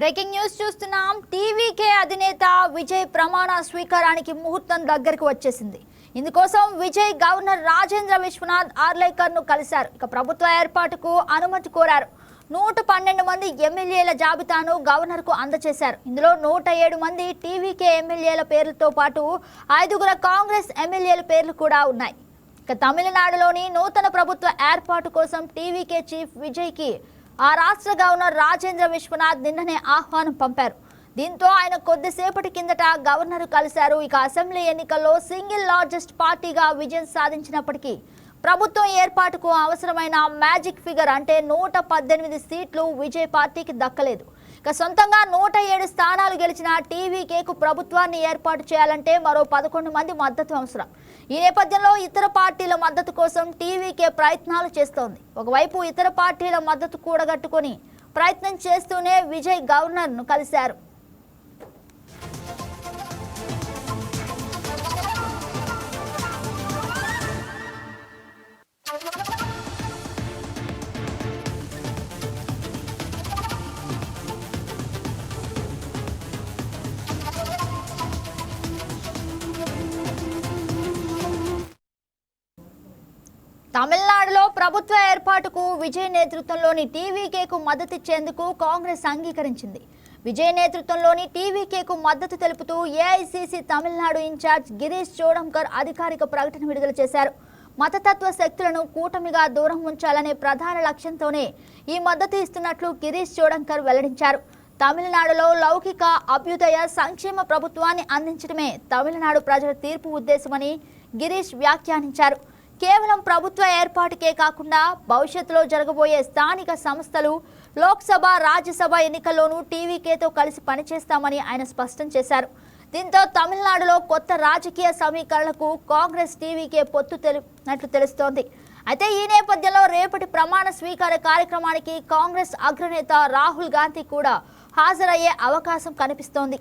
Breaking news చూస్తున్నాం. TVK అధినేత విజయ్ ప్రమాణ స్వీకారానికి ముహూర్తం దగ్గరకు వచ్చేసింది. ఇందుకోసం విజయ్ గవర్నర్ రాజేంద్ర విశ్వనాథ్ ఆర్లేకర్ను కలిశారు. ఇక ప్రభుత్వ ఏర్పాటుకు అనుమతి కోరారు. 112 మంది ఎమ్మెల్యేల జాబితాను గవర్నర్కు అందజేశారు. ఇందులో 107 మంది టీవీకే ఎమ్మెల్యేల పేర్లతో పాటు 5 కాంగ్రెస్ ఎమ్మెల్యేల పేర్లు కూడా ఉన్నాయి. ఇక తమిళనాడులోని నూతన ప్రభుత్వ ఏర్పాటు కోసం టీవీకే చీఫ్ విజయ్కి ఆ రాష్ట్ర గవర్నర్ రాజేంద్ర విశ్వనాథ్ నిన్ననే ఆహ్వానం పంపారు. దీంతో ఆయన కొద్దిసేపటి కిందట గవర్నర్ కలిశారు. ఇక అసెంబ్లీ ఎన్నికల్లో సింగిల్ లార్జెస్ట్ పార్టీగా విజయం సాధించినప్పటికీ ప్రభుత్వం ఏర్పాటుకు అవసరమైన మ్యాజిక్ ఫిగర్ అంటే 118 సీట్లు విజయ్ పార్టీకి దక్కలేదు. ఇక సొంతంగా 107 స్థానాలు గెలిచిన టీవీకేకు ప్రభుత్వాన్ని ఏర్పాటు చేయాలంటే మరో 11 మంది మద్దతు అవసరం. ఈ నేపథ్యంలో ఇతర పార్టీల మద్దతు కోసం టీవీకే ప్రయత్నాలు చేస్తోంది. ఒకవైపు ఇతర పార్టీల మద్దతు కూడగట్టుకొని ప్రయత్నం చేస్తూనే విజయ్ గవర్నర్ను కలిశారు. తమిళనాడులో ప్రభుత్వ ఏర్పాటుకు విజయ్ నేతృత్వంలోని టీవీకేకు మద్దతిచ్చేందుకు కాంగ్రెస్ అంగీకరించింది. విజయ్ నేతృత్వంలోని టీవీకేకు మద్దతు తెలుపుతూ ఏఐసీసీ తమిళనాడు ఇన్ఛార్జ్ గిరీష్ చోడంకర్ అధికారిక ప్రకటన విడుదల చేశారు. మతతత్వ శక్తులను కూటమిగా దూరం ఉంచాలనే ప్రధాన లక్ష్యంతోనే ఈ మద్దతు ఇస్తున్నట్లు గిరీష్ చోడంకర్ వెల్లడించారు. తమిళనాడులో లౌకిక అభ్యుదయ సంక్షేమ ప్రభుత్వాన్ని అందించడమే తమిళనాడు ప్రజల తీర్పు ఉద్దేశమని గిరీష్ వ్యాఖ్యానించారు. కేవలం ప్రభుత్వ ఏర్పాటుకే కాకుండా భవిష్యత్తులో జరగబోయే స్థానిక సంస్థలు, లోక్సభ, రాజ్యసభ ఎన్నికల్లోనూ టీవీకేతో కలిసి పనిచేస్తామని ఆయన స్పష్టం చేశారు. దీంతో తమిళనాడులో కొత్త రాజకీయ సమీకరణలకు కాంగ్రెస్ టీవీకే పొత్తు తెలిపినట్లు తెలుస్తోంది. అయితే ఈ నేపథ్యంలో రేపటి ప్రమాణ స్వీకార కార్యక్రమానికి కాంగ్రెస్ అగ్రనేత రాహుల్ గాంధీ కూడా హాజరయ్యే అవకాశం కనిపిస్తోంది.